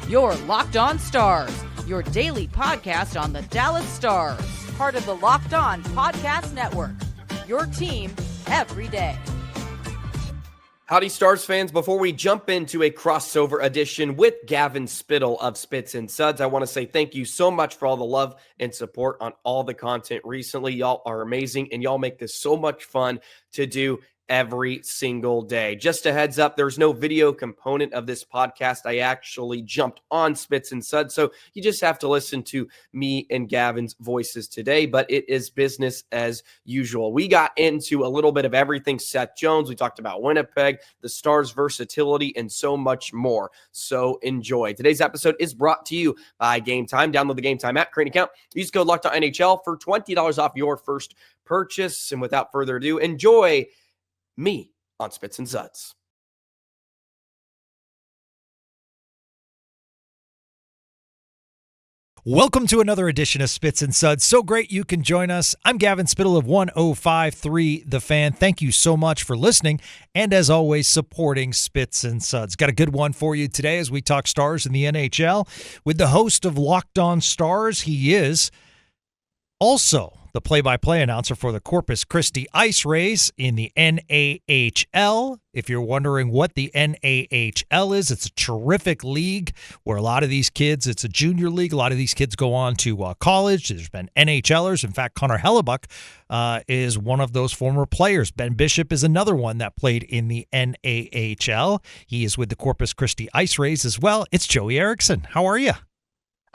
Your Locked On Stars, your daily podcast on the Dallas Stars. Part of the Locked On Podcast Network, your team every day. Howdy, Stars fans. Before we jump into a crossover edition with Gavin Spittle of Spits and Suds, I want to say thank you so much for all the love and support on all the content recently. Y'all are amazing, and y'all make this so much fun to do every single day. Just a heads up, there's no video component of this podcast. I actually jumped on Spits and Suds, so you just have to listen to me and Gavin's voices today, but it is business as usual. We got into a little bit of everything. Seth Jones, we talked about Winnipeg, the Stars' versatility, and so much more. So enjoy. Today's episode is brought to you by Gametime. Download the Gametime app, create an account, use code LOCKEDONNHL for $20 off your first purchase. And without further ado, enjoy me on Spits and Suds. Welcome to another edition of Spits and Suds. So great you can join us. I'm Gavin Spittle of 105.3 The Fan. Thank you so much for listening and, as always, supporting Spits and Suds. Got a good one for you today as we talk Stars in the NHL with the host of Locked On Stars. He is also the play-by-play announcer for the Corpus Christi Ice Rays in the NAHL. If you're wondering what the NAHL is, it's a terrific league where a lot of these kids, it's a junior league, a lot of these kids go on to college. There's been NHLers. In fact, Connor Hellebuck is one of those former players. Ben Bishop is another one that played in the NAHL. He is with the Corpus Christi Ice Rays as well. It's Joey Erickson. How are you?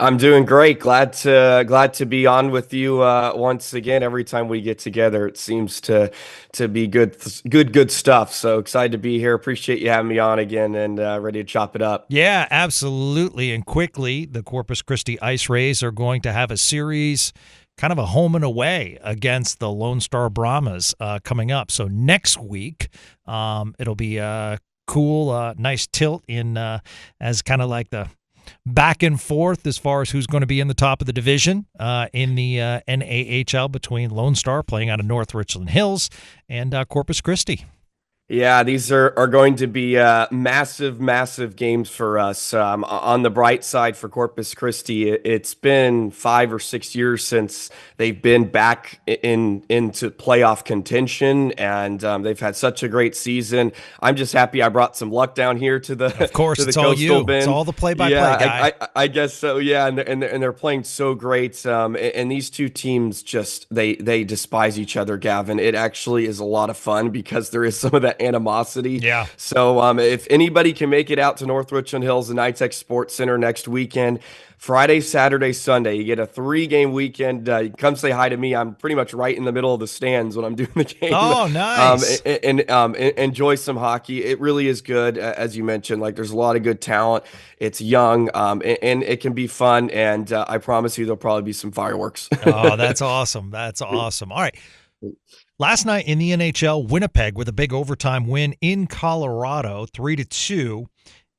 I'm doing great. Glad to be on with you once again. Every time we get together, it seems to be good stuff. So excited to be here. Appreciate you having me on again and ready to chop it up. Yeah, absolutely. And quickly, the Corpus Christi Ice Rays are going to have a series, kind of a home and away against the Lone Star Brahmas coming up. So next week, it'll be a cool, nice tilt in as kind of like the back and forth as far as who's going to be in the top of the division in the NAHL between Lone Star playing out of North Richland Hills and Corpus Christi. Yeah, these are going to be massive games for us. On the bright side for Corpus Christi, it's been 5 or 6 years since they've been back into playoff contention, and they've had such a great season. I'm just happy I brought some luck down here to the Of course, to the it's all Coastal you. Bend. It's all the play-by-play guy. I guess so. Yeah, and they're playing so great. And these two teams just they despise each other, Gavin. It actually is a lot of fun because there is some of that animosity. Yeah. So if anybody can make it out to North Richland Hills and NITEX Sports Center next weekend, Friday, Saturday, Sunday, you get a 3-game weekend. Come say hi to me. I'm pretty much right in the middle of the stands when I'm doing the game. Oh, nice. And enjoy some hockey. It really is good, as you mentioned. Like, there's a lot of good talent. It's young, and it can be fun. And I promise you, there'll probably be some fireworks. Oh, that's awesome. That's awesome. All right. Last night in the NHL, Winnipeg with a big overtime win in Colorado, 3-2.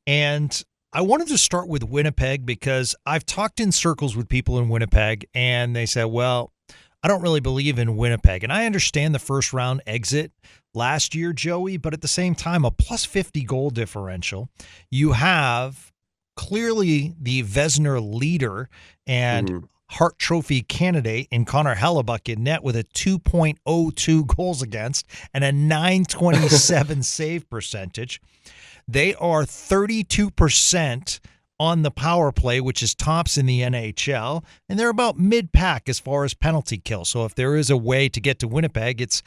And I wanted to start with Winnipeg because I've talked in circles with people in Winnipeg, and they said, well, I don't really believe in Winnipeg. And I understand the first-round exit last year, Joey, but at the same time, a plus 50 goal differential. You have clearly the Vezina leader and Hart Trophy candidate in Connor Hellebuck in net with a 2.02 goals against and a 927 save percentage. They are 32% on the power play, which is tops in the NHL, and they're about mid-pack as far as penalty kill. So if there is a way to get to Winnipeg, it's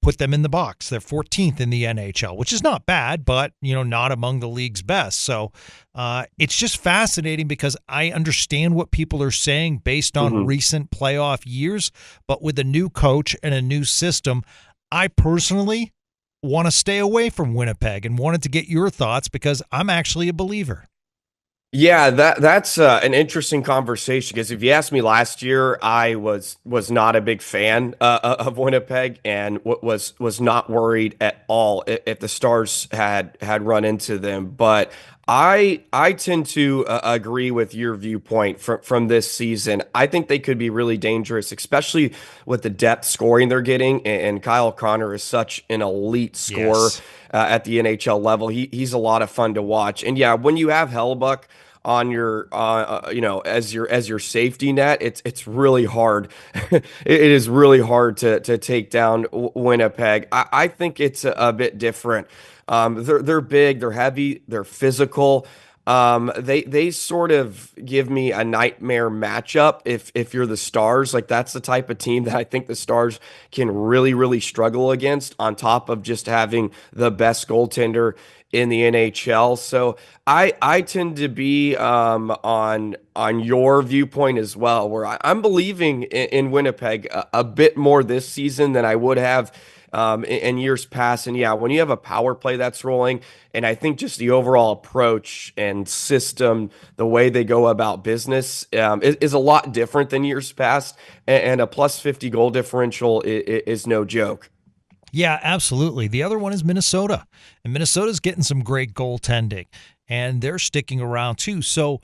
put them in the box. They're 14th in the NHL, which is not bad, but not among the league's best. So it's just fascinating because I understand what people are saying based on recent playoff years, but with a new coach and a new system, I personally want to stay away from Winnipeg and wanted to get your thoughts because I'm actually a believer. Yeah, that's an interesting conversation because if you asked me last year, I was not a big fan of Winnipeg and was not worried at all if the Stars had run into them. But I tend to agree with your viewpoint from this season. I think they could be really dangerous, especially with the depth scoring they're getting. And Kyle Connor is such an elite scorer. Yes. At the NHL level. He's a lot of fun to watch. And yeah, when you have Hellebuck on your as your safety net, it's really hard. It is really hard to take down Winnipeg. I think it's a bit different. They're big, they're heavy, they're physical. They sort of give me a nightmare matchup if you're the Stars. Like, that's the type of team that I think the Stars can really struggle against, on top of just having the best goaltender in the NHL. So I tend to be on your viewpoint as well, where I'm believing in Winnipeg a bit more this season than I would have in years past. And yeah, when you have a power play that's rolling, and I think just the overall approach and system, the way they go about business, is a lot different than years past. And a plus 50 goal differential is no joke. Yeah, absolutely. The other one is Minnesota. And Minnesota's getting some great goaltending, and they're sticking around too. So,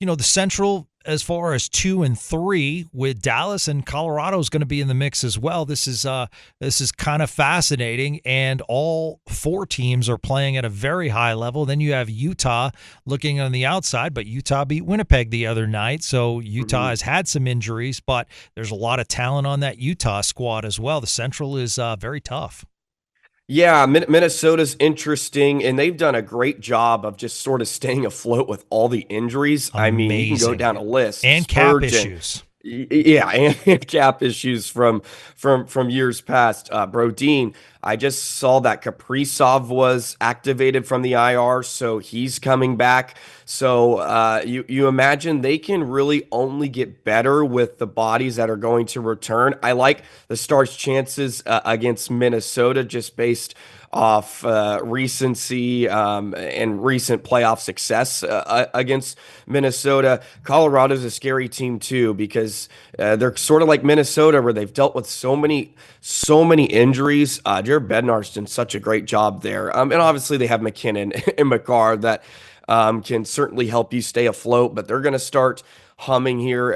the Central, as far as 2 and 3, with Dallas and Colorado, is going to be in the mix as well. This is kind of fascinating, and all 4 teams are playing at a very high level. Then you have Utah looking on the outside, but Utah beat Winnipeg the other night, so Utah has had some injuries, but there's a lot of talent on that Utah squad as well. The Central is very tough. Yeah, Minnesota's interesting, and they've done a great job of just sort of staying afloat with all the injuries. Amazing. I mean, you can go down a list. And cap issues. Yeah, and cap issues from years past. Brodin, I just saw that Kaprizov was activated from the IR, so he's coming back. So you imagine they can really only get better with the bodies that are going to return. I like the Stars' chances against Minnesota, just based off recency and recent playoff success against Minnesota. Colorado's a scary team too, because they're sort of like Minnesota, where they've dealt with so many injuries. Jared Bednar's done such a great job there, and obviously they have McKinnon and McCarr that can certainly help you stay afloat. But they're going to start humming here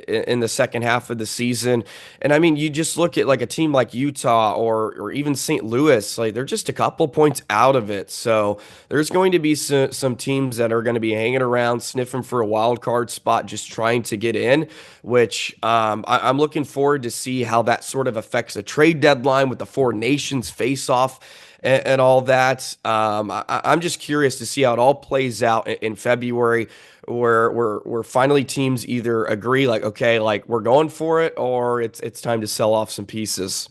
in the second half of the season. And I mean, you just look at like a team like Utah or even St. Louis, like they're just a couple points out of it. So there's going to be some teams that are going to be hanging around, sniffing for a wild card spot, just trying to get in, which I'm looking forward to see how that sort of affects the trade deadline with the 4 nations face off and all that. I'm just curious to see how it all plays out in February, where finally teams either agree, like, okay, like we're going for it, or it's time to sell off some pieces.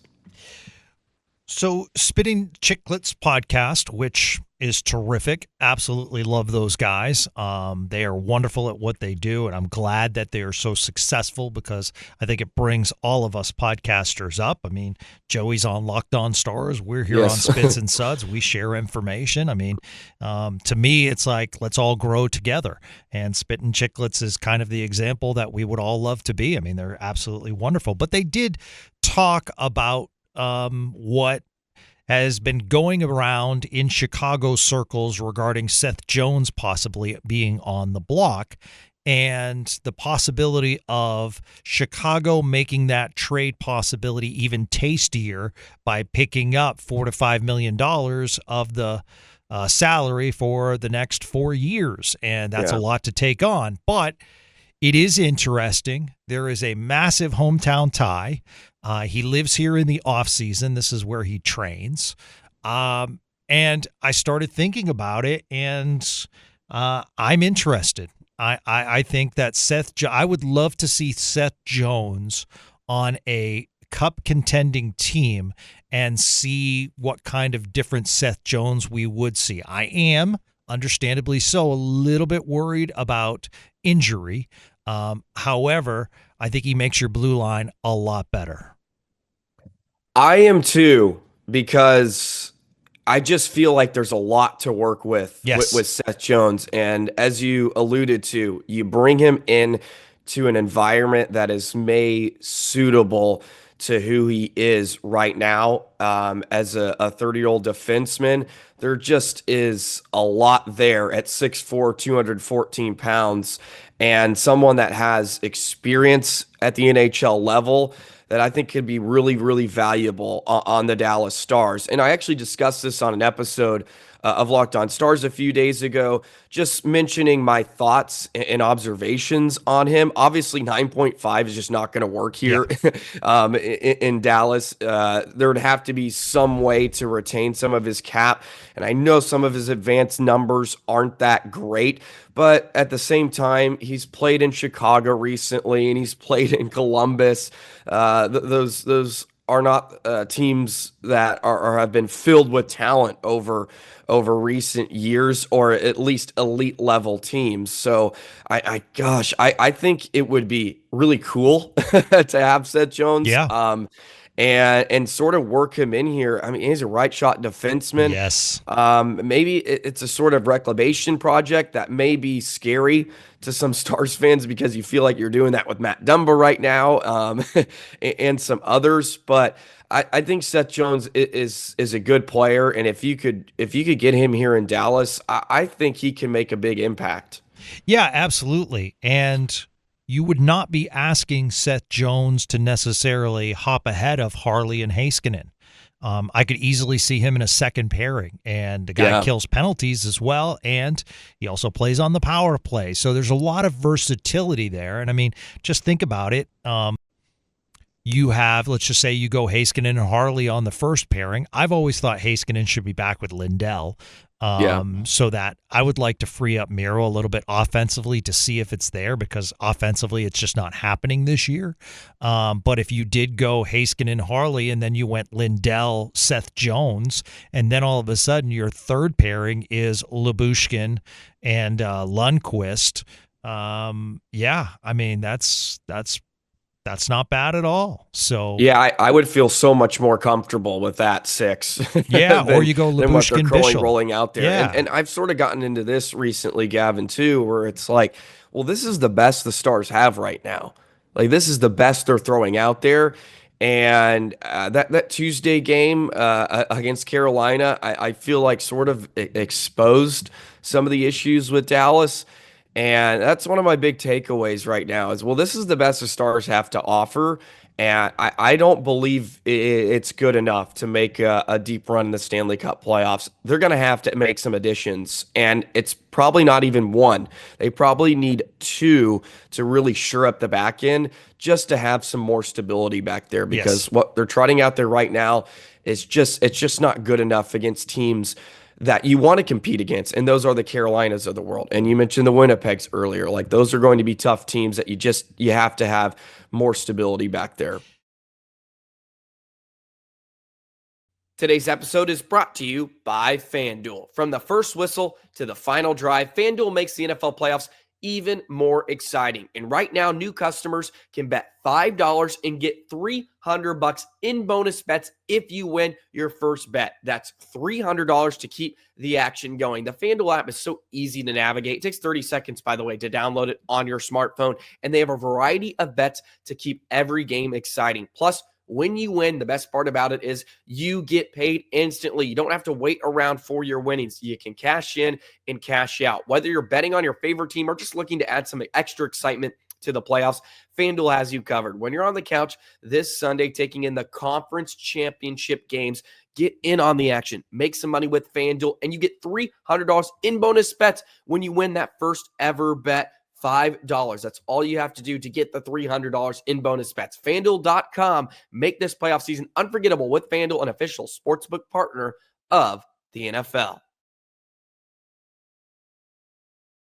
So, Spitting Chicklets podcast, which is terrific. Absolutely love those guys. They are wonderful at what they do, and I'm glad that they are so successful, because I think it brings all of us podcasters up. I mean, Joey's on Locked On Stars. We're here on Spits and Suds. We share information. I mean, to me, it's like, let's all grow together. And Spitting Chicklets is kind of the example that we would all love to be. I mean, they're absolutely wonderful. But they did talk about what has been going around in Chicago circles regarding Seth Jones possibly being on the block, and the possibility of Chicago making that trade possibility even tastier by picking up $4 to $5 million of the salary for the next 4 years. And that's a lot to take on. But it is interesting. There is a massive hometown tie. He lives here in the off season. This is where he trains. And I started thinking about it, and I'm interested. I think that I would love to see Seth Jones on a Cup contending team and see what kind of different Seth Jones we would see. I am, understandably so, a little bit worried about injury. However, I think he makes your blue line a lot better. I am too, because I just feel like there's a lot to work with Seth Jones. And as you alluded to, you bring him in to an environment that is made suitable to who he is right now as a 30-year-old defenseman. There just is a lot there at 6'4", 214 pounds, and someone that has experience at the NHL level that I think could be really, really valuable on the Dallas Stars. And I actually discussed this on an episode of Locked On Stars a few days ago, just mentioning my thoughts and observations on him. Obviously, 9.5 is just not going to work here in Dallas. There would have to be some way to retain some of his cap, and I know some of his advanced numbers aren't that great, but at the same time, he's played in Chicago recently, and he's played in Columbus. Those are not teams that are have been filled with talent over recent years, or at least elite level teams. So I think it would be really cool to have Seth Jones. Yeah. And sort of work him in here. I mean, he's a right shot defenseman. Yes. Maybe it's a sort of reclamation project that may be scary to some Stars fans because you feel like you're doing that with Matt Dumba right now, and some others. But I think Seth Jones is a good player, and if you could get him here in Dallas, I think he can make a big impact. Yeah, absolutely. And you would not be asking Seth Jones to necessarily hop ahead of Harley and Heiskanen. I could easily see him in a second pairing, and the guy kills penalties as well, and he also plays on the power play. So there's a lot of versatility there. And I mean, just think about it. You have, let's just say you go Heiskanen and Harley on the first pairing. I've always thought Heiskanen should be back with Lindell. So that I would like to free up Miro a little bit offensively to see if it's there, because offensively it's just not happening this year. But if you did go Heiskanen, Harley, and then you went Lindell, Seth Jones, and then all of a sudden your third pairing is Lyubushkin and Lundqvist. I mean, that's not bad at all. So I would feel so much more comfortable with that six. Or you go Lyubushkin, Bishop rolling out there. And I've sort of gotten into this recently, Gavin, too, where it's like, well, this is the best the Stars have right now. Like, this is the best they're throwing out there. And that Tuesday game against Carolina, I feel like sort of exposed some of the issues with Dallas. And that's one of my big takeaways right now is, well, this is the best the Stars have to offer. And I don't believe it's good enough to make a deep run in the Stanley Cup playoffs. They're going to have to make some additions, and it's probably not even one. They probably need two to really shore up the back end just to have some more stability back there, because what they're trotting out there right now is just not good enough against teams that you want to compete against, and those are the Carolinas of the world. And you mentioned the Winnipegs earlier. Like, those are going to be tough teams that you have to have more stability back there. Today's episode is brought to you by FanDuel. From the first whistle to the final drive, FanDuel makes the NFL playoffs even more exciting. And right now, new customers can bet $5 and get $300 in bonus bets if you win your first bet. That's $300 to keep the action going. The FanDuel app is so easy to navigate. It takes 30 seconds, by the way, to download it on your smartphone. And they have a variety of bets to keep every game exciting. Plus, when you win, the best part about it is you get paid instantly. You don't have to wait around for your winnings. You can cash in and cash out. Whether you're betting on your favorite team or just looking to add some extra excitement to the playoffs, FanDuel has you covered. When you're on the couch this Sunday taking in the conference championship games, get in on the action. Make some money with FanDuel, and you get $300 in bonus bets when you win that first ever bet. $5. That's all you have to do to get the $300 in bonus bets. FanDuel.com. Make this playoff season unforgettable with FanDuel, an official sportsbook partner of the NFL.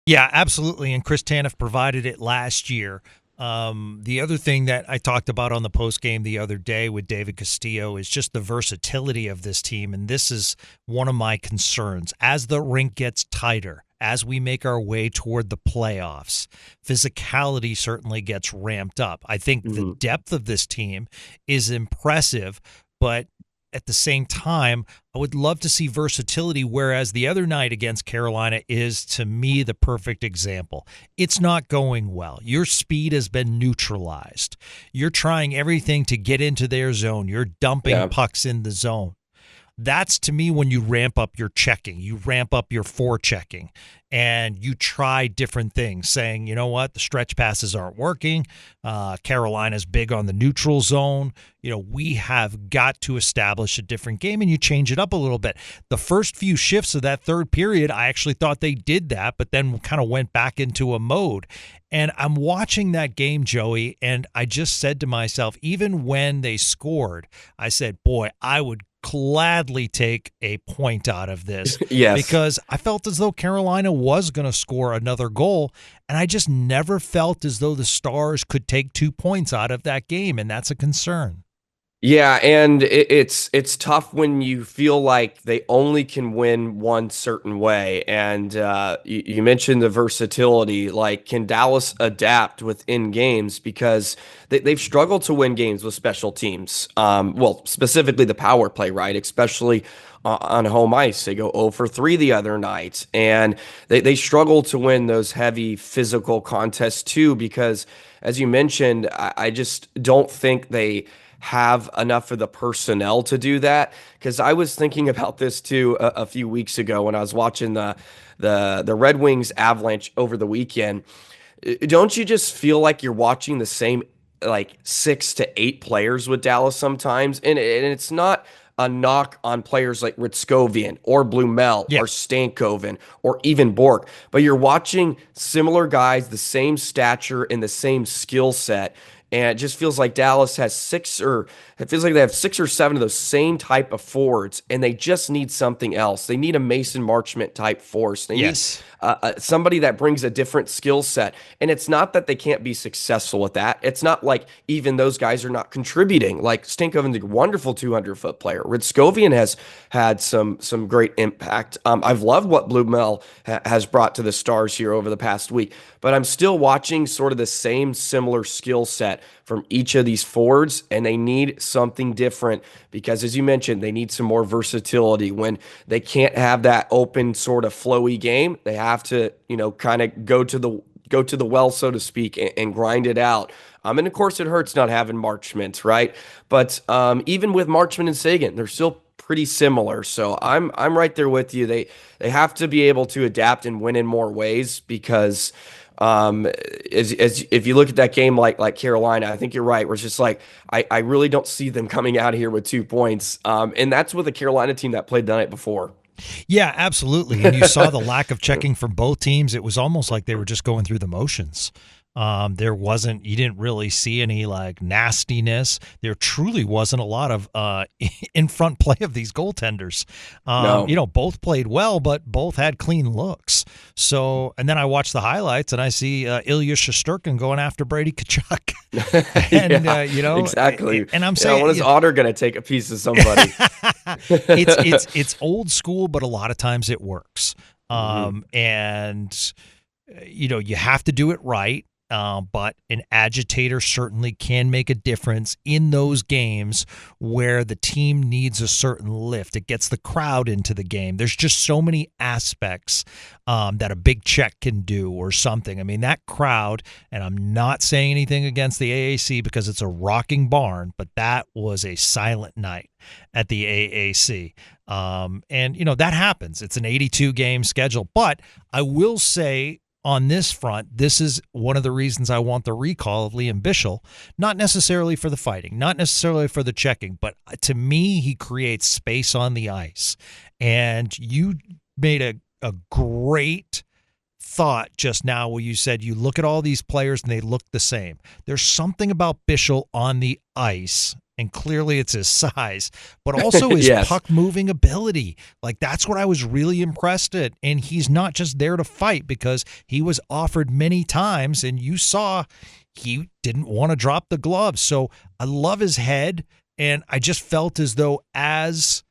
Yeah, absolutely. And Chris Tanev provided it last year. The other thing that I talked about on the postgame the other day with David Castillo is just the versatility of this team. And this is one of my concerns. As the rink gets tighter, as we make our way toward the playoffs, physicality certainly gets ramped up. I think the depth of this team is impressive, but at the same time, I would love to see versatility, whereas the other night against Carolina is, to me, the perfect example. It's not going well. Your speed has been neutralized. You're trying everything to get into their zone. You're dumping pucks in the zone. That's to me when you ramp up your checking, you ramp up your forechecking, and you try different things, saying, you know what, the stretch passes aren't working. Carolina's big on the neutral zone. We have got to establish a different game, and you change it up a little bit. The first few shifts of that third period, I actually thought they did that, but then kind of went back into a mode. And I'm watching that game, Joey, and I just said to myself, even when they scored, I said, boy, I would gladly take a point out of this. Yes. Because I felt as though Carolina was going to score another goal, and I just never felt as though the Stars could take 2 points out of that game, and that's a concern. Yeah, and it's tough when you feel like they only can win one certain way. And you mentioned the versatility. Like, can Dallas adapt within games? Because they've struggled to win games with special teams. Well, specifically the power play, right? Especially on home ice. They go 0 for 3 the other night. And they struggle to win those heavy physical contests too, because as you mentioned, I just don't think they have enough of the personnel to do that. Because I was thinking about this too a few weeks ago when I was watching the Red Wings Avalanche over the weekend. Don't you just feel like you're watching the same like 6 to 8 players with Dallas sometimes? And it's not a knock on players like Ritskovian or Blumel or Stankoven or even Bork, but you're watching similar guys, the same stature and the same skill set. And it just feels like Dallas has 6 or 7 of those same type of forwards, and they just need something else. They need a Mason Marchment type force. They need somebody that brings a different skill set. And it's not that they can't be successful with that. It's not like even those guys are not contributing. Like Stankoven's a wonderful 200-foot player. Ritskovian has had some great impact. I've loved what Blumel has brought to the Stars here over the past week, but I'm still watching sort of the same similar skill set from each of these forwards, and they need something different because, as you mentioned, they need some more versatility. When they can't have that open sort of flowy game, they have to, kind of go to the well, so to speak, and grind it out. And of course, it hurts not having Marchment, right? But even with Marchment and Sagan, they're still pretty similar. So I'm right there with you. They have to be able to adapt and win in more ways because if you look at that game like Carolina, I think you're right. Where it's just like I really don't see them coming out of here with 2 points. And that's with a Carolina team that played the night before. Yeah, absolutely. And you saw the lack of checking from both teams. It was almost like they were just going through the motions. You didn't really see any like nastiness. There truly wasn't a lot of in front play of these goaltenders. No. Both played well, but both had clean looks. So, and then I watch the highlights and I see Ilya Shesterkin going after Brady Tkachuk. And, exactly. And I'm saying, when is Otter going to take a piece of somebody? it's old school, but a lot of times it works. And you have to do it right. But an agitator certainly can make a difference in those games where the team needs a certain lift. It gets the crowd into the game. There's just so many aspects that a big check can do or something. I mean, that crowd, and I'm not saying anything against the AAC because it's a rocking barn, but that was a silent night at the AAC. That happens. It's an 82-game schedule. But I will say, on this front, this is one of the reasons I want the recall of Liam Bichsel, not necessarily for the fighting, not necessarily for the checking, but to me, he creates space on the ice. And you made a great thought just now where you said you look at all these players and they look the same. There's something about Bichsel on the ice, and clearly it's his size, but also his puck moving ability. Like, that's what I was really impressed at. And he's not just there to fight, because he was offered many times and you saw he didn't want to drop the gloves. So I love his head. And I just felt as though as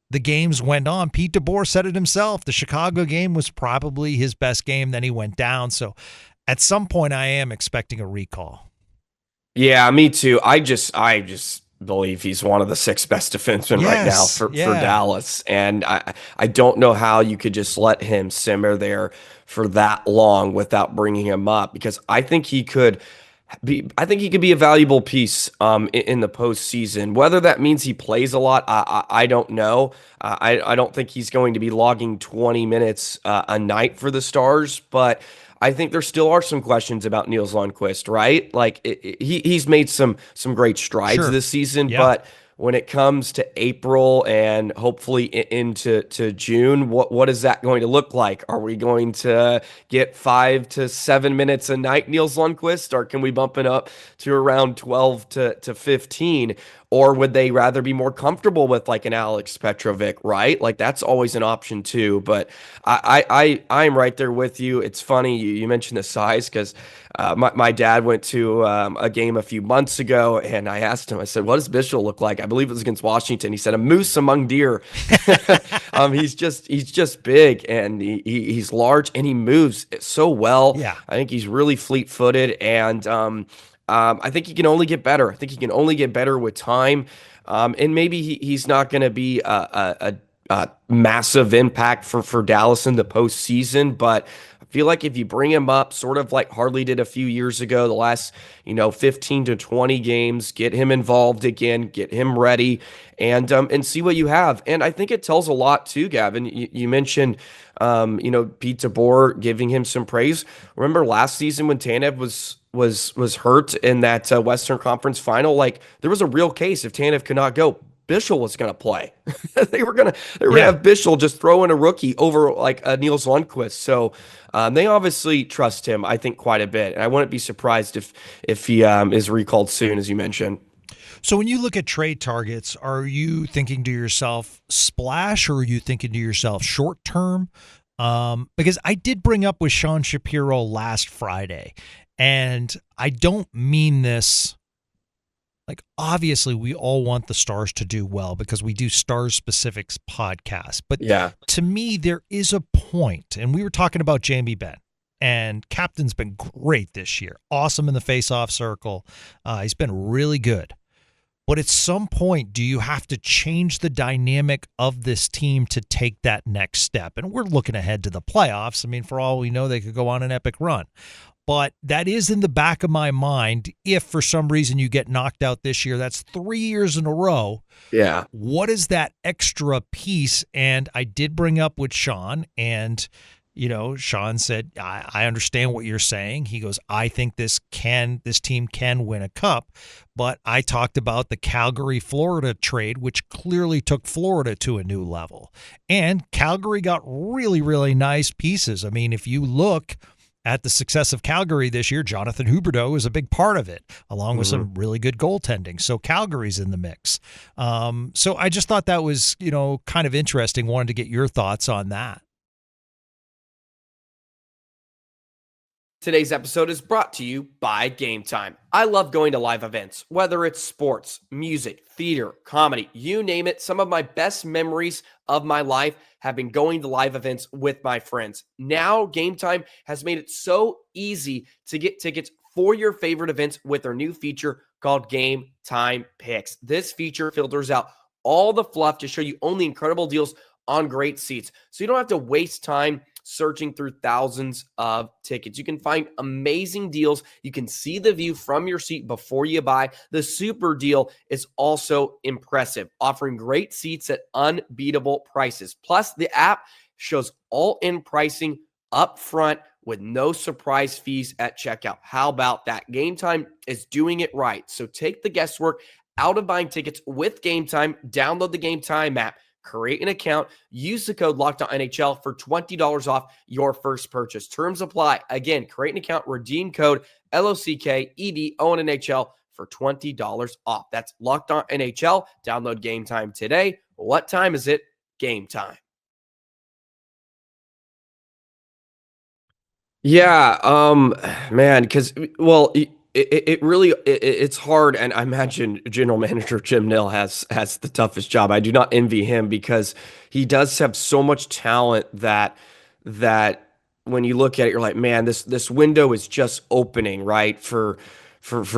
the games went on, Pete DeBoer said it himself, the Chicago game was probably his best game. Then he went down. So at some point I am expecting a recall. Yeah, me too. I just believe he's one of the 6 best defensemen right now for Dallas. And I don't know how you could just let him simmer there for that long without bringing him up, because I think he could I think he could be a valuable piece in the postseason. Whether that means he plays a lot, I don't know. I don't think he's going to be logging 20 minutes a night for the Stars, but I think there still are some questions about Niels Lundqvist, right? Like he's made some great strides Sure. this season, Yeah. but when it comes to April and hopefully into June, what is that going to look like? Are we going to get 5 to 7 minutes a night, Niels Lundqvist, or can we bump it up to around 12 to 15? Or would they rather be more comfortable with like an Alex Petrovic, right? Like that's always an option too. But I'm right there with you. It's funny you mentioned the size because my dad went to a game a few months ago, and I asked him. I said, "What does Bischel look like?" I believe it was against Washington. He said, "A moose among deer." He's just big, and he's large, and he moves so well. Yeah. I think he's really fleet-footed, and I think he can only get better. I think he can only get better with time. And maybe he's not going to be a massive impact for Dallas in the postseason, but I feel like if you bring him up, sort of like Harley did a few years ago, the last 15 to 20 games, get him involved again, get him ready, and see what you have. And I think it tells a lot too, Gavin. You mentioned Pete DeBoer giving him some praise. Remember last season when Tanev was hurt in that Western Conference final? Like there was a real case if Tanev could not go, Bischel was going to play. they were going to have Bischel just throw in a rookie over like Niels Lundqvist. So they obviously trust him, I think, quite a bit. And I wouldn't be surprised if he is recalled soon, as you mentioned. So when you look at trade targets, are you thinking to yourself splash, or are you thinking to yourself short term? Because I did bring up with Sean Shapiro last Friday, and I don't mean this. Like, obviously, we all want the Stars to do well because we do Stars specifics podcasts. But Yeah. to me, there is a point, and we were talking about Jamie Benn, and Captain's been great this year. Awesome in the face-off circle. He's been really good. But at some point, do you have to change the dynamic of this team to take that next step? And we're looking ahead to the playoffs. I mean, for all we know, they could go on an epic run. But that is in the back of my mind. If for some reason you get knocked out this year, that's 3 years in a row. Yeah. What is that extra piece? And I did bring up with Sean, and Sean said, I understand what you're saying. He goes, I think this team can win a cup. But I talked about the Calgary-Florida trade, which clearly took Florida to a new level. And Calgary got really, really nice pieces. I mean, if you look at the success of Calgary this year, Jonathan Huberdeau is a big part of it, along with some really good goaltending. So Calgary's in the mix. So I just thought that was, kind of interesting. Wanted to get your thoughts on that. Today's episode is brought to you by Gametime. I love going to live events, whether it's sports, music, theater, comedy, you name it. Some of my best memories of my life have been going to live events with my friends. Now, Gametime has made it so easy to get tickets for your favorite events with their new feature called Gametime Picks. This feature filters out all the fluff to show you only incredible deals on great seats, so you don't have to waste time searching through thousands of tickets. You can find amazing deals. You can see the view from your seat before you buy. The super deal is also impressive, offering great seats at unbeatable prices. Plus, the app shows all-in pricing up front with no surprise fees at checkout. How about that? Gametime is doing it right. So take the guesswork out of buying tickets with Gametime. Download the Gametime app. Create an account, use the code LOCKEDONNHL for $20 off your first purchase. Terms apply. Again, create an account, redeem code LOCKEDONNHL for $20 off. That's LOCKEDONNHL. Download Gametime today. What time is it? Game time. Yeah, man, because, well, it really it's hard, and I imagine General Manager Jim Nill has the toughest job. I do not envy him because he does have so much talent that when you look at it, you're like, man, this window is just opening, right, for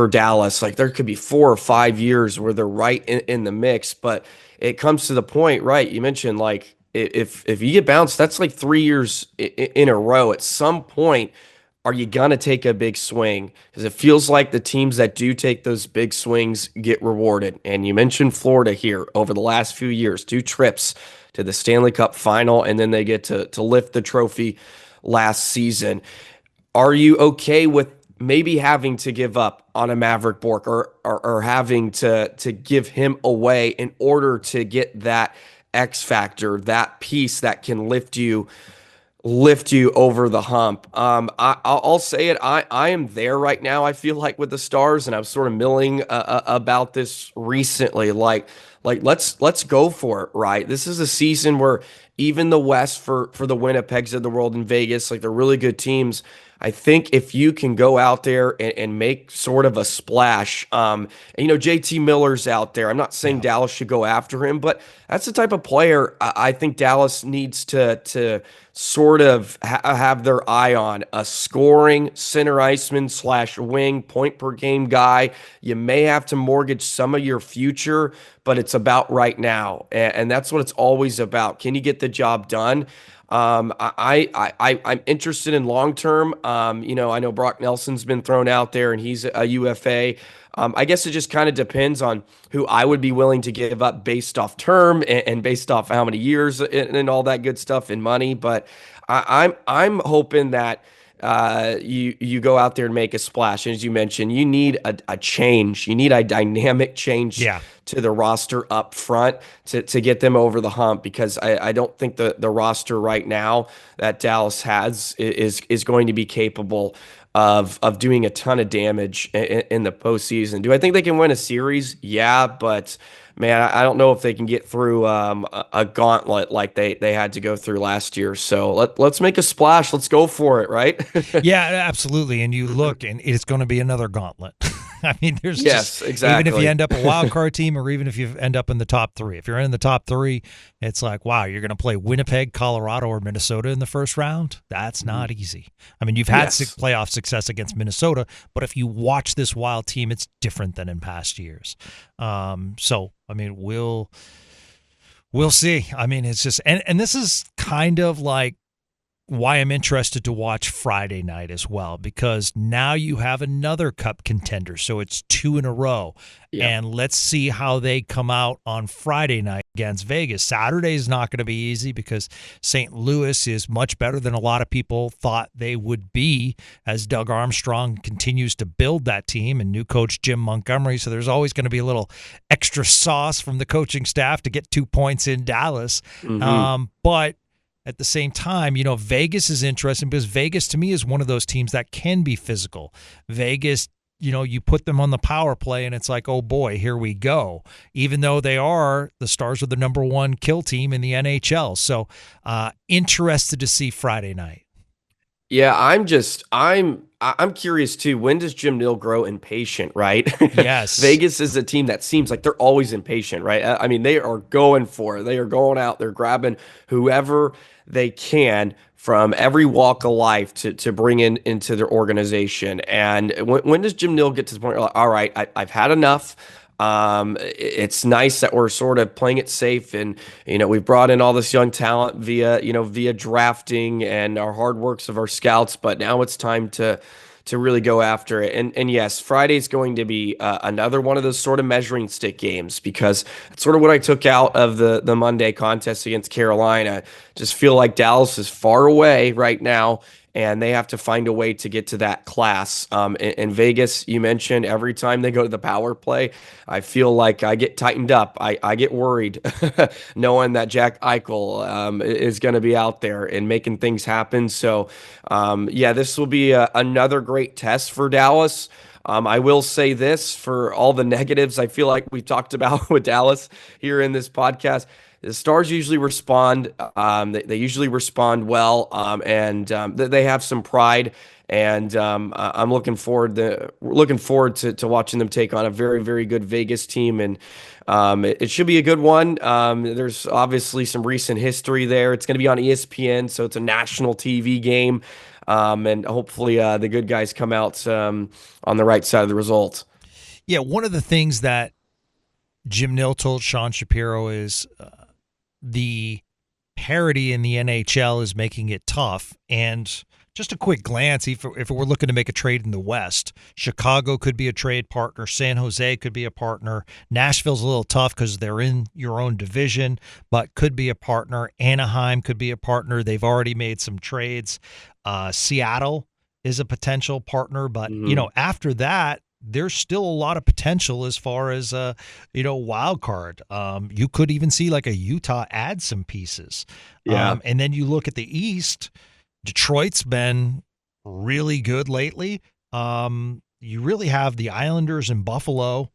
Dallas. Like there could be 4 or 5 years where they're right in the mix, but it comes to the point, right? You mentioned like if you get bounced, that's like 3 years in a row. At some point, are you going to take a big swing? Because it feels like the teams that do take those big swings get rewarded. And you mentioned Florida here over the last few years, 2 trips to the Stanley Cup final, and then they get to lift the trophy last season. Are you okay with maybe having to give up on a Maverick Bourque or having to give him away in order to get that X factor, that piece that can lift you over the hump? I'll say it. I am there right now. I feel like with the Stars, and I was sort of milling about this recently. Like let's go for it. Right, this is a season where even the West for the Winnipegs of the world in Vegas, like they're really good teams. I think if you can go out there and make sort of a splash, and JT Miller's out there. I'm not saying Dallas should go after him, but that's the type of player I think Dallas needs to sort of have their eye on. A scoring center iceman / wing point per game guy. You may have to mortgage some of your future, but it's about right now, and that's what it's always about. Can you get the job done? I'm interested in long term. I know Brock Nelson's been thrown out there and he's a UFA. I guess it just kind of depends on who I would be willing to give up based off term and based off how many years and all that good stuff and money. But I'm hoping that you go out there and make a splash. And as you mentioned, you need a change. You need a dynamic change to the roster up front to get them over the hump, because I don't think the roster right now that Dallas has is going to be capable of doing a ton of damage in the postseason. Do I think they can win a series? Yeah, but man, I don't know if they can get through a gauntlet like they had to go through last year. So let's make a splash. Let's go for it, right? Yeah, absolutely. And you look, and it's going to be another gauntlet. I mean, there's exactly. Even if you end up a wild card team, or even if you end up in the top 3. If you're in the top 3, it's like, wow, you're going to play Winnipeg, Colorado, or Minnesota in the first round. That's not easy. I mean, you've had playoff success against Minnesota, but if you watch this Wild team, it's different than in past years. So, I mean, we'll see. I mean, it's just, and this is kind of like why I'm interested to watch Friday night as well, because now you have another Cup contender. So it's 2 in a row. Yeah. And let's see how they come out on Friday night against Vegas. Saturday is not going to be easy because St. Louis is much better than a lot of people thought they would be, as Doug Armstrong continues to build that team and new coach Jim Montgomery. So there's always going to be a little extra sauce from the coaching staff to get 2 points in Dallas. But at the same time, Vegas is interesting because Vegas to me is one of those teams that can be physical. Vegas, you put them on the power play and it's like, oh boy, here we go. Even though the Stars are the number 1 kill team in the NHL. So interested to see Friday night. Yeah, I'm curious too. When does Jim Nill grow impatient, right? Yes. Vegas is a team that seems like they're always impatient, right? I mean, they are going for it. They are going out, they're grabbing whoever they can from every walk of life to bring into their organization. And when does Jim Nill get to the point where, like, all right, I've had enough. It's nice that we're sort of playing it safe, and we've brought in all this young talent via drafting and our hard works of our scouts, but now it's time to really go after it. And yes, Friday's going to be another one of those sort of measuring stick games, because it's sort of what I took out of the Monday contest against Carolina. Just feel like Dallas is far away right now, and they have to find a way to get to that class. In Vegas, you mentioned every time they go to the power play, I feel like I get tightened up. I get worried knowing that Jack Eichel is going to be out there and making things happen. So, this will be another great test for Dallas. I will say this, for all the negatives I feel like we talked about with Dallas here in this podcast, the Stars usually respond. They usually respond well, and they have some pride. And I'm looking forward to watching them take on a very, very good Vegas team, and it should be a good one. There's obviously some recent history there. It's going to be on ESPN, so it's a national TV game, and hopefully the good guys come out on the right side of the result. Yeah, one of the things that Jim Nill told Sean Shapiro is the parity in the NHL is making it tough. And just a quick glance, if we're looking to make a trade in the West, Chicago could be a trade partner. San Jose could be a partner. Nashville's a little tough because they're in your own division, but could be a partner. Anaheim could be a partner. They've already made some trades. Seattle is a potential partner, but after that, there's still a lot of potential as far as wild card. You could even see like a Utah add some pieces. And then you look at the East. Detroit's been really good lately. You really have the Islanders and Buffalo.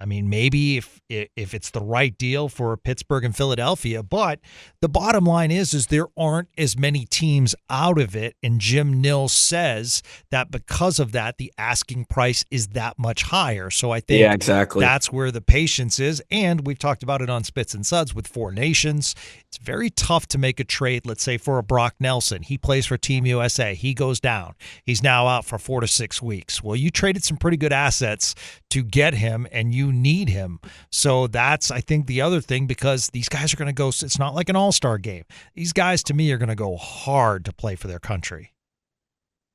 I mean, maybe if it's the right deal for Pittsburgh and Philadelphia, but the bottom line is there aren't as many teams out of it, and Jim Nils says that because of that, the asking price is that much higher. So I think exactly. That's where the patience is, and we've talked about it on Spits and Suds with Four Nations. It's very tough to make a trade, let's say, for a Brock Nelson. He plays for Team USA. He goes down. He's now out for 4 to 6 weeks. Well, you traded some pretty good assets to get him, and you need him. So that's, I think, the other thing, because these guys are going to go, it's not like an all-star game. These guys, to me, are going to go hard to play for their country.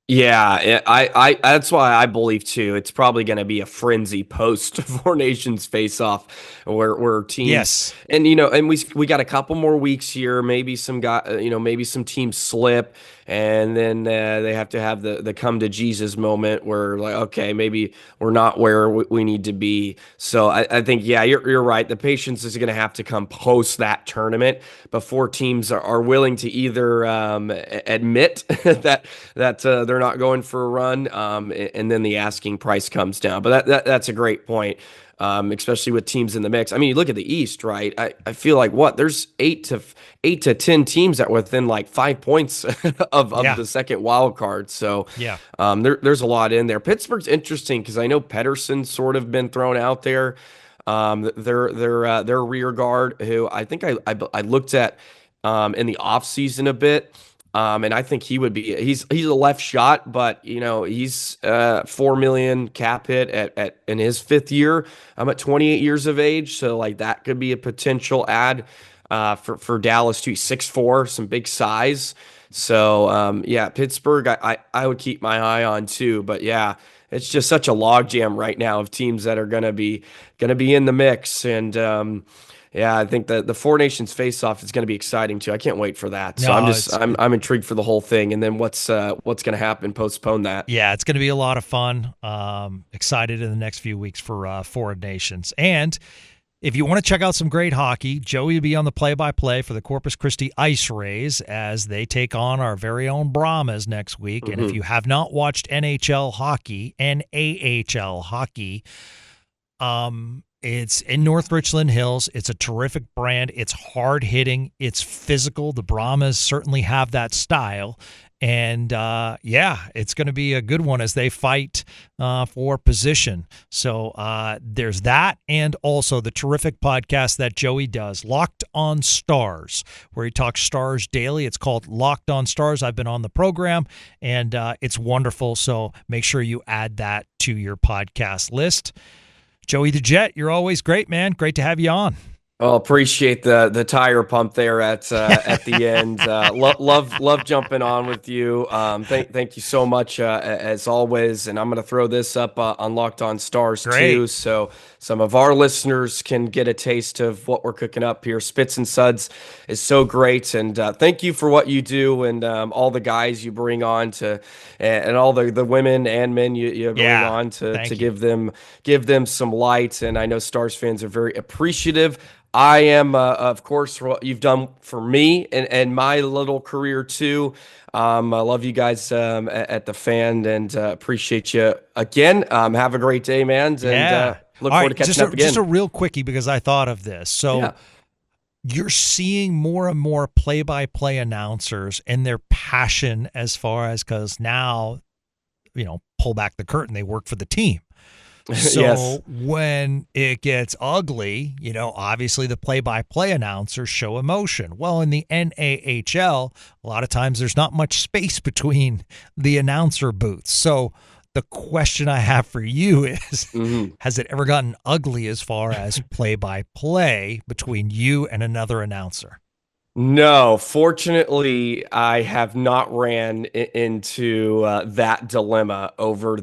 Yeah, I that's why I believe too. It's probably going to be a frenzy post Four Nations face-off, where teams and we got a couple more weeks here. Maybe some maybe some teams slip, and then they have to have the come to Jesus moment where like, okay, maybe we're not where we need to be. So I think you're right. The patience is going to have to come post that tournament before teams are willing to either admit that they're not going for a run, and then the asking price comes down. But that's a great point, especially with teams in the mix. I mean, you look at the East, right? I feel like there's 8 to 10 teams that were within like 5 points of the second wild card. So there's a lot in there. Pittsburgh's interesting because I know Pettersson's sort of been thrown out there. Their rear guard, who I think I looked at in the offseason a bit. And I think he would be. He's a left shot, but he's $4 million cap hit at in his 5th year. I'm at 28 years of age, so like that could be a potential add for Dallas too. 6'4", some big size. So Pittsburgh, I would keep my eye on too. But it's just such a logjam right now of teams that are gonna be in the mix. And I think the Four Nations face-off is going to be exciting too. I can't wait for that. So I'm intrigued for the whole thing. And then what's going to happen? Postpone that. Yeah, it's going to be a lot of fun. Excited in the next few weeks for Four Nations. And if you want to check out some great hockey, Joey will be on the play-by-play for the Corpus Christi Ice Rays as they take on our very own Brahmas next week. And if you have not watched NHL hockey, NAHL hockey, it's in North Richland Hills. It's a terrific brand. It's hard-hitting. It's physical. The Brahmas certainly have that style. And, it's going to be a good one as they fight for position. So there's that, and also the terrific podcast that Joey does, Locked on Stars, where he talks Stars daily. It's called Locked on Stars. I've been on the program, and it's wonderful. So make sure you add that to your podcast list. Joey the Jet, you're always great, man. Great to have you on. Oh, appreciate the tire pump there at the end. Love jumping on with you. Thank you so much as always. And I'm going to throw this up on Locked on Stars too, so some of our listeners can get a taste of what we're cooking up here. Spits and Suds is so great, and thank you for what you do and all the guys you bring on and all the women and men you bring on to give them some light. And I know Stars fans are very appreciative. I am, of course, for what you've done for me and my little career too. I love you guys at the Fan, and appreciate you again. Have a great day, man. And look forward to catching up again. Just a real quickie, because I thought of this. So you're seeing more and more play-by-play announcers and their passion as far as, because now, pull back the curtain, they work for the team. So when it gets ugly, obviously the play-by-play announcers show emotion. Well, in the NAHL, a lot of times there's not much space between the announcer booths. So the question I have for you is, has it ever gotten ugly as far as play-by-play between you and another announcer? No, fortunately, I have not ran into that dilemma over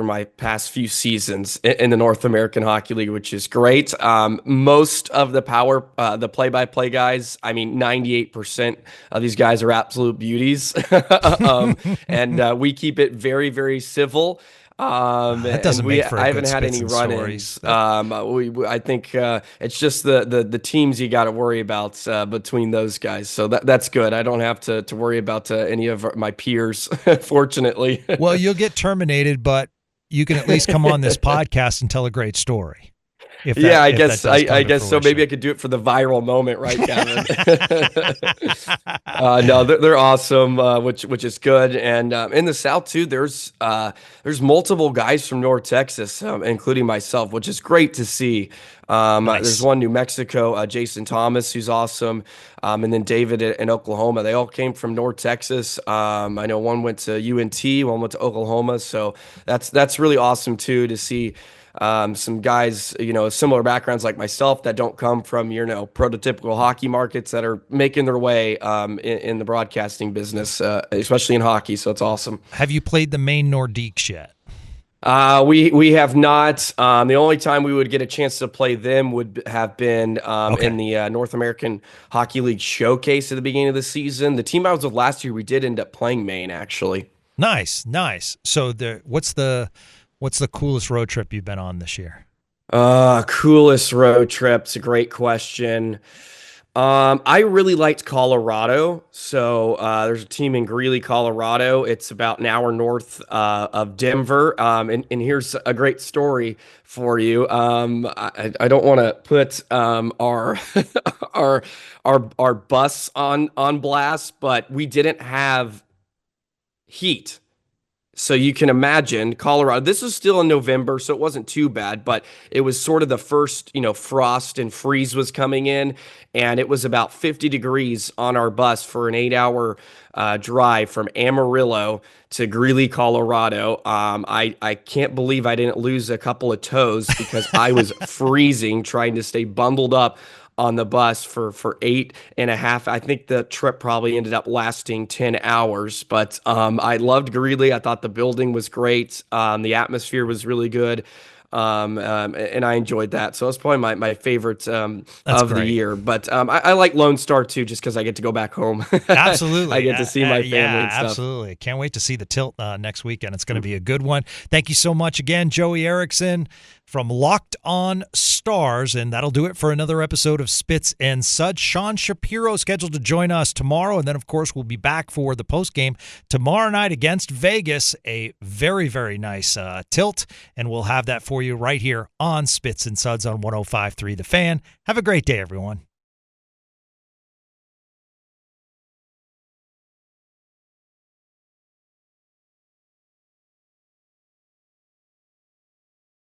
my past few seasons in the North American Hockey League, which is great. Most of the play-by-play guys, I mean, 98% of these guys are absolute beauties, and we keep it very, very civil. That doesn't make for a I good haven't had Spits any and run-ins. Stories. I think it's just the teams you got to worry about between those guys. So that's good. I don't have to worry about any of my peers, fortunately. Well, you'll get terminated, but you can at least come on this podcast and tell a great story. Yeah, I I guess so. Maybe I could do it for the viral moment, right, Gavin? No, they're awesome, which is good. And in the South too, there's multiple guys from North Texas, including myself, which is great to see. Nice. There's one New Mexico, Jason Thomas, who's awesome, and then David in Oklahoma. They all came from North Texas. I know one went to UNT, one went to Oklahoma, so that's really awesome too to see. Some guys, similar backgrounds like myself that don't come from, prototypical hockey markets that are making their way in the broadcasting business, especially in hockey. So it's awesome. Have you played the Maine Nordiques yet? We have not. The only time we would get a chance to play them would have been in the North American Hockey League showcase at the beginning of the season. The team I was with last year, we did end up playing Maine, actually. Nice. So what's the coolest road trip you've been on this year? Coolest road trip. It's a great question. I really liked Colorado. So there's a team in Greeley, Colorado. It's about an hour north of Denver. And here's a great story for you. I don't want to put our bus on blast, but we didn't have heat. So you can imagine Colorado, this was still in November, so it wasn't too bad, but it was sort of the first, frost and freeze was coming in, and it was about 50 degrees on our bus for an 8-hour drive from Amarillo to Greeley, Colorado. I can't believe I didn't lose a couple of toes because I was freezing trying to stay bundled up on the bus for 8.5. I think the trip probably ended up lasting 10 hours, but I loved Greeley. I thought the building was great. The atmosphere was really good. And I enjoyed that. So it's probably my favorite of the year. But I like Lone Star too, just because I get to go back home. Absolutely. I get to see my family and stuff. Absolutely. Can't wait to see the Tilt next weekend. It's going to be a good one. Thank you so much again, Joey Erickson from Locked On Stars. And that'll do it for another episode of Spits and Suds. Sean Shapiro scheduled to join us tomorrow. And then, of course, we'll be back for the postgame tomorrow night against Vegas. A very, very nice tilt. And we'll have that for you right here on Spits and Suds on 105.3 The Fan. Have a great day, everyone.